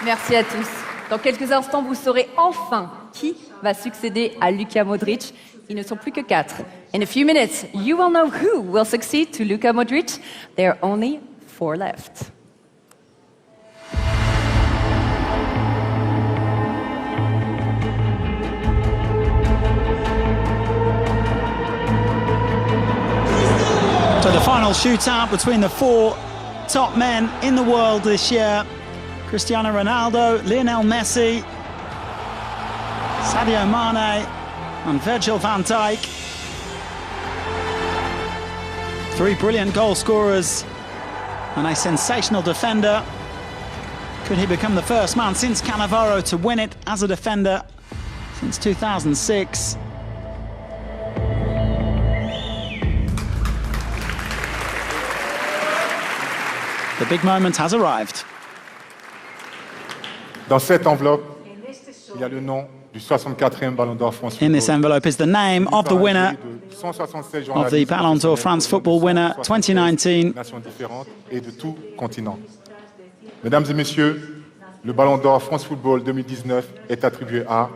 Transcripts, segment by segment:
Merci à tous. Dans quelques instants, vous saurez enfin qui va succéder à Luka Modric. Ils ne sont plus que 4. In a few minutes, you will know who will succeed to Luka Modric. There are only 4 left. So the final shootout between the 4 top men in the world this year. Cristiano Ronaldo, Lionel Messi, Sadio Mane and Virgil van Dijk. 3 brilliant goal scorers and a sensational defender. Could he become the first man since Cannavaro to win it as a defender since 2006? The big moment has arrived. Dans cette enveloppe, il y a le nom du 64e Ballon d'Or France Football. In this envelope is the name of the winner of the Ballon d'Or France Football winner 2019. Nations différentes et de tout continent. Mesdames et messieurs, le Ballon d'Or France Football 2019 est attribué à...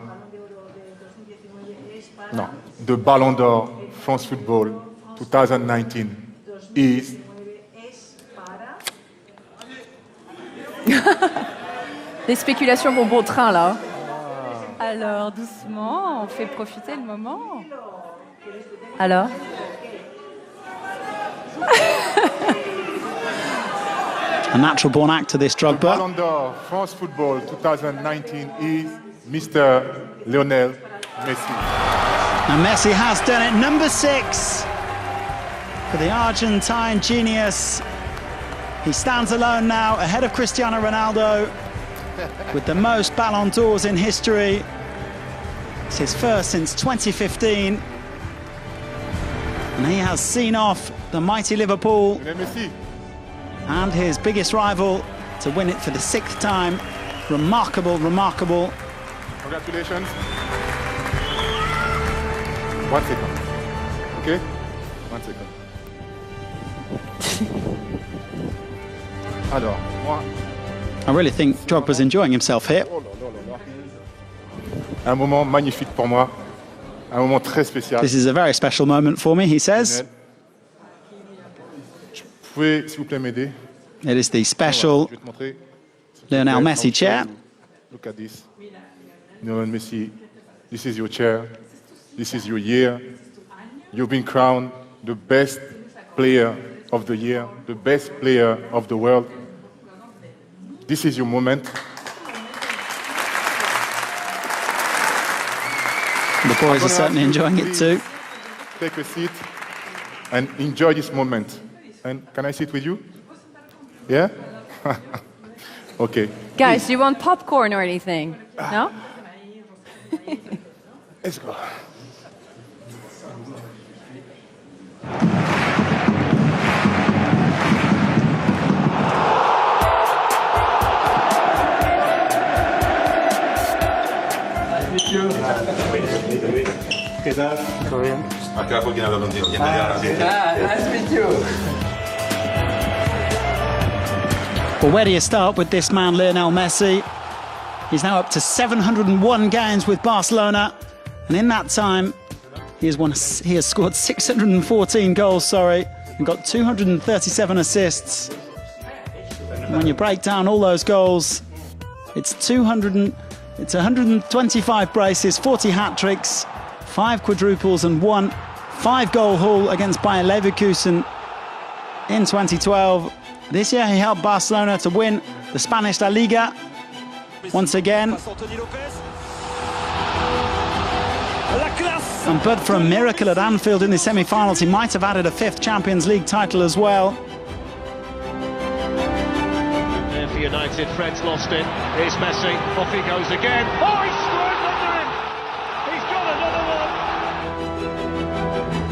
Non, the Ballon d'Or France Football 2019 is... Des spéculations vont bon train, là. Alors, doucement, on fait profiter le moment. Alors A natural-born actor, this Drogba. Ballon d'Or France Football 2019 is Mr. Lionel Messi. And Messi has done it, number 6 for the Argentine genius. He stands alone now, ahead of Cristiano Ronaldo, with the most Ballon d'Ors in history. It's his first since 2015. And he has seen off the mighty Liverpool and his biggest rival to win it for the 6th time. Remarkable, remarkable. Congratulations. 1 second. Okay? 1 second. Alors, moi... I really think Drogba's enjoying himself here. Un moment magnifique pour moi. Un moment très spécial. This is a very special moment for me, he says. Vous pouvez, s'il vous plaît, m'aider? It is the special Je vais te montrer. Lionel Messi chair. Look at this. Lionel Messi, this is your chair. This is your year. You've been crowned the best player of the year, the best player of the world. This is your moment. The boys are certainly enjoying it too. Take a seat and enjoy this moment. And can I sit with you? Yeah? Okay. Guys, do you want popcorn or anything? No? Let's go. ¿Qué tal? ¿Todo bien? Acá por quien habla contigo. Nice to meet you. Well, where do you start with this man, Lionel Messi? He's now up to 701 games with Barcelona, and in that time, he has scored 614 goals, and got 237 assists. And when you break down all those goals, it's 125 braces, 40 hat-tricks, 5 quadruples and 1 5-goal haul against Bayer Leverkusen in 2012. This year he helped Barcelona to win the Spanish La Liga once again. And but for a miracle at Anfield in the semi-finals, he might have added a 5th Champions League title as well. There for United, Fred's lost it. Here's Messi, off he goes again. Oh, he's scored under him! He's got another one!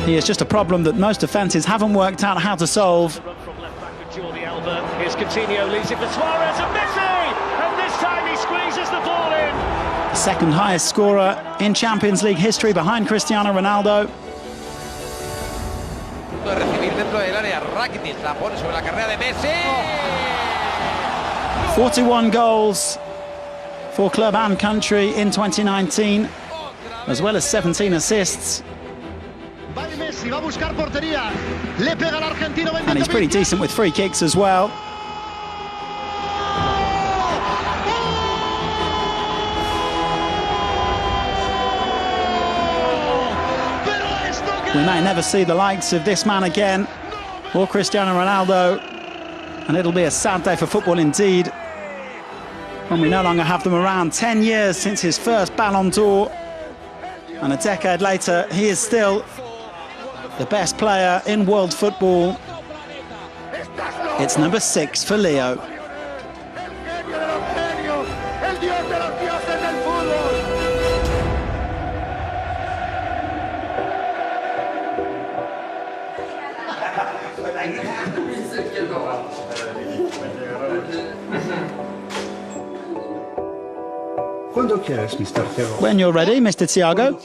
He is just a problem that most defences haven't worked out how to solve. The run from left back with Jordi Alba. Here's Coutinho, leaves it for Suarez and Messi! And this time he squeezes the ball in! The 2nd highest scorer in Champions League history behind Cristiano Ronaldo. Recibir dentro del área, Rakitic la pone sobre la carrera de Messi. 41 goals for club and country in 2019, as well as 17 assists. And he's pretty decent with free kicks as well. We may never see the likes of this man again, or Cristiano Ronaldo, and it'll be a sad day for football indeed when we no longer have them around. 10 years since his first Ballon d'Or, and a decade later, he is still the best player in world football. It's number 6 for Leo. When you're ready, Mr. Thiago.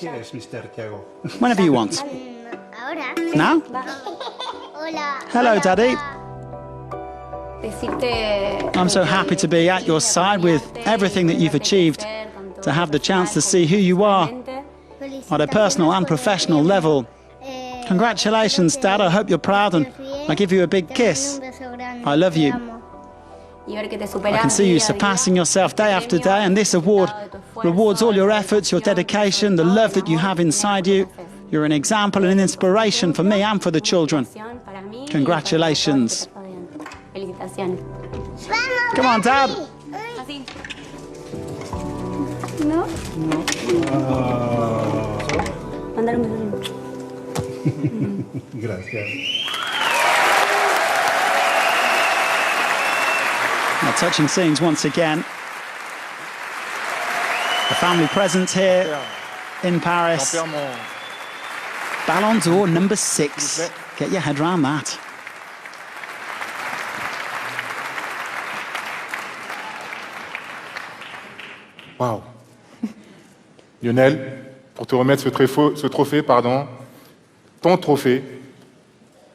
Whenever you want. Now? Hello, Daddy. I'm so happy to be at your side with everything that you've achieved, to have the chance to see who you are at a personal and professional level. Congratulations, Dad. I hope you're proud, and I give you a big kiss. I love you. I can see you surpassing yourself day after day, and this award rewards all your efforts, your dedication, the love that you have inside you. You're an example and an inspiration for me and for the children. Congratulations. Come on, Dad. Now, touching scenes once again. The family presence here in Paris. Ballon d'Or number 6. Get your head around that. Wow. Lionel, pour te remettre ce trophée, ton trophée,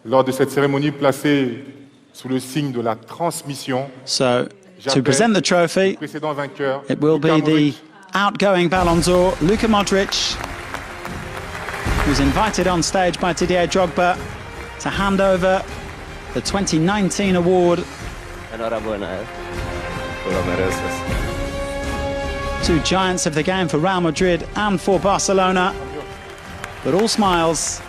lors de cette cérémonie placée sous le signe de la transmission. So, to present the trophy, it will be the outgoing Ballon d'Or, Luka Modric, who's invited on stage by Didier Drogba to hand over the 2019 award. Enhorabuena, Tú lo mereces. Two giants of the game for Real Madrid and for Barcelona, but all smiles.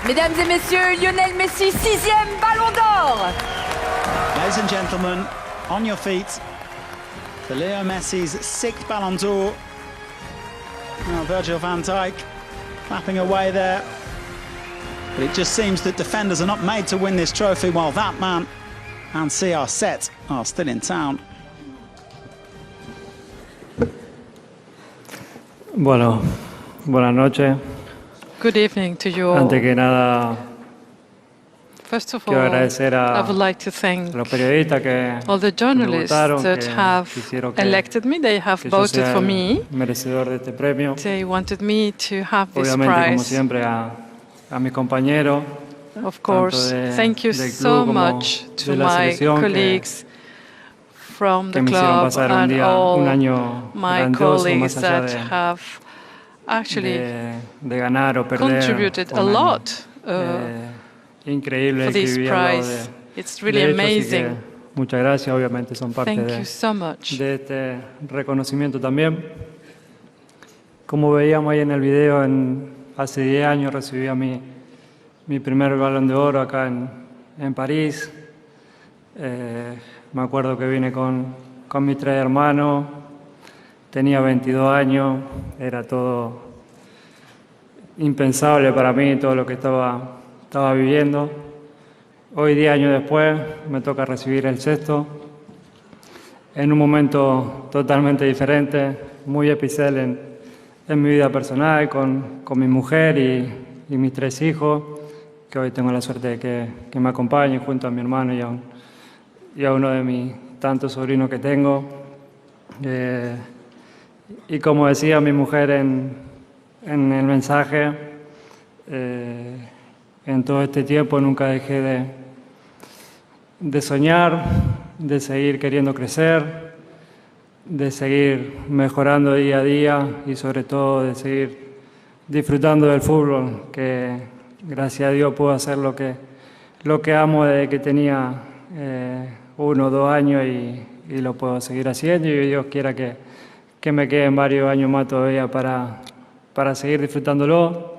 Mesdames et messieurs, Lionel Messi, 6e Ballon d'Or. Ladies and gentlemen, on your feet, for Leo Messi's 6th Ballon d'Or. Now Virgil van Dijk clapping away there. But it just seems that defenders are not made to win this trophy, while that man and CR7 are still in town. Bueno, buenas noches. Good evening to you all. Antes que nada, First of quiero all, agradecer I a would like to thank los periodistas que all the journalists votaron, that que have quisieron que elected me. They have yo voted sea for el me. merecedor de este premio. They wanted me to have this Obviamente, como prize. siempre, a mis compañeros. Of course, tanto thank you del so club como much to de la my selección colleagues from the que me hicieron club pasar un and día, all un año my grandioso, colleagues más allá that have actually de ganar o perder. contributed a un año, lot increíble for que this viví al lado prize. It's really de ellos, así amazing. que muchas gracias, obviamente son parte Thank you so much. de este reconocimiento también. Como veíamos ahí en el video, hace 10 años recibí mi primer Balón de Oro acá en París. Me acuerdo que vine con mis 3 hermanos, tenía 22 años, era todo impensable para mí, todo lo que estaba viviendo. Hoy, 10 años después, me toca recibir el 6º, en un momento totalmente diferente, muy especial en mi vida personal, con mi mujer y mis 3 hijos, que hoy tengo la suerte de que me acompañen junto a mi hermano y a uno de mis tantos sobrinos que tengo. Y como decía mi mujer en el mensaje, en todo este tiempo nunca dejé de soñar, de seguir queriendo crecer, de seguir mejorando día a día y sobre todo de seguir disfrutando del fútbol, que gracias a Dios puedo hacer lo que amo desde que tenía 1 o 2 años y lo puedo seguir haciendo y Dios quiera que me queden varios años más todavía para seguir disfrutándolo.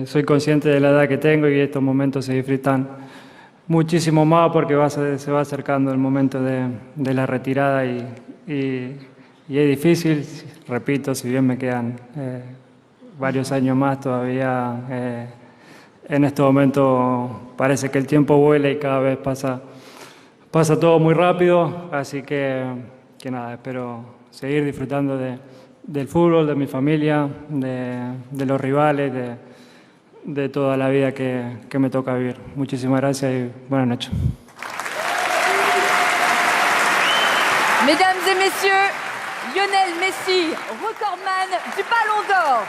Soy consciente de la edad que tengo y estos momentos se disfrutan muchísimo más porque se va acercando el momento de la retirada y es difícil, repito, si bien me quedan varios años más todavía, en este momento parece que el tiempo vuela y cada vez pasa todo muy rápido, así que nada, espero seguir disfrutando del fútbol, de mi familia, de los rivales, de toda la vida que me toca vivir. Muchísimas gracias y buenas noches. Mesdames et messieurs, Lionel Messi, recordman du Ballon d'Or.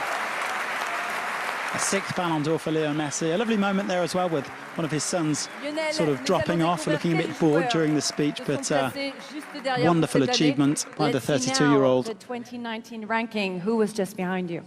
A 6th Ballon d'Or for Leo Messi. A lovely moment there as well with one of his sons sort of dropping off, looking a bit bored during the speech, but wonderful achievement by the 32-year-old. The 2019 ranking, who was just behind you?